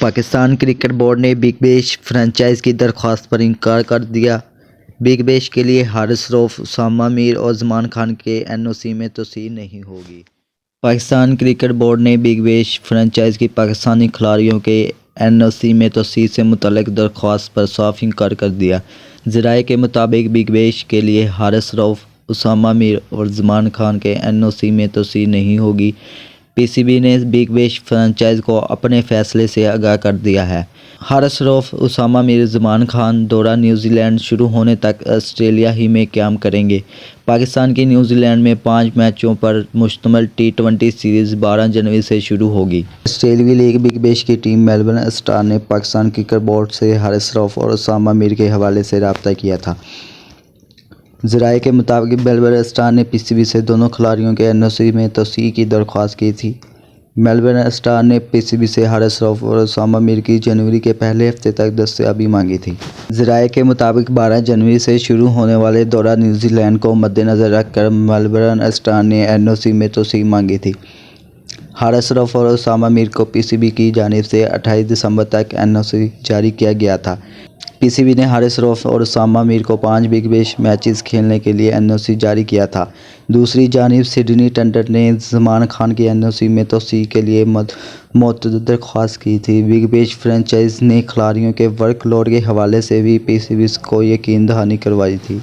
Pakistan cricket board ने big bash franchise की दरख्वास्त पर इनकार कर दिया। बिग बैश के लिए हारिस रऊफ, उसामा मीर और उस्मान खान के एनओसी में तोसीह नहीं होगी। पाकिस्तान क्रिकेट बोर्ड ने बिग बैश फ्रेंचाइज की पाकिस्तानी खिलाड़ियों के एनओसी में तोसीह से मुतल्लिक दरख्वास्त पर साफ इनकार कर दिया। ज़राए के मुताबिक बिग बैश के लिए हारिस रऊफ, उसामा मीर और उस्मान खान के एनओसी में तोसीह नहीं होगी। पीसीबी ने बिग बैश फ्रेंचाइज को अपने फैसले से आगाह कर दिया है। हारिस रऊफ, उसामा मीर, उस्मान खान दौरा न्यूजीलैंड शुरू होने तक ऑस्ट्रेलिया ही में क़याम करेंगे। पाकिस्तान की न्यूजीलैंड में 5 मैचों पर मुश्तमिल T20 सीरीज़ 12 जनवरी से शुरू होगी। ऑस्ट्रेलियाई लीग बिग बैश की टीम मेलबर्न स्टार ने पाकिस्तान क्रिकेट बोर्ड से हारिस रऊफ और उसामा मीर के हवाले से राब्ता किया था। ज़राए के मुताबिक मेलबर्न स्टार ने पीसीबी से दोनों खिलाड़ियों के एनओसी में तोसीह की दरख्वास्त की थी। मेलबर्न स्टार ने पीसीबी से हारिस रऊफ और उसामा मीर की जनवरी के पहले हफ्ते तक दस्तयाबी मांगी थी। ज़राए के मुताबिक 12 जनवरी से शुरू होने वाले दौरा न्यूजीलैंड को मद्देनज़र रखकर मेलबर्न स्टार ने एनओसी में तोसीह मांगी थी। हारिस रऊफ और उसामा मीर को पीसीबी की जानिब से 28 दिसंबर तक एनओसी जारी किया गया था। पीसीबी ने हारिस रऊफ और उसामा मीर को 5 बिग बैश मैचेस खेलने के लिए एनओसी जारी किया था। दूसरी जानिब सिडनी थंडर ने उस्मान खान की एनओसी में तोसीह के लिए मुतअद्दिद दरख्वास्त की थी। बिग बैश फ्रेंचाइज ने खिलाड़ियों के वर्कलोड के हवाले से भी पीसीबी को यकीन दहानी करवाई थी।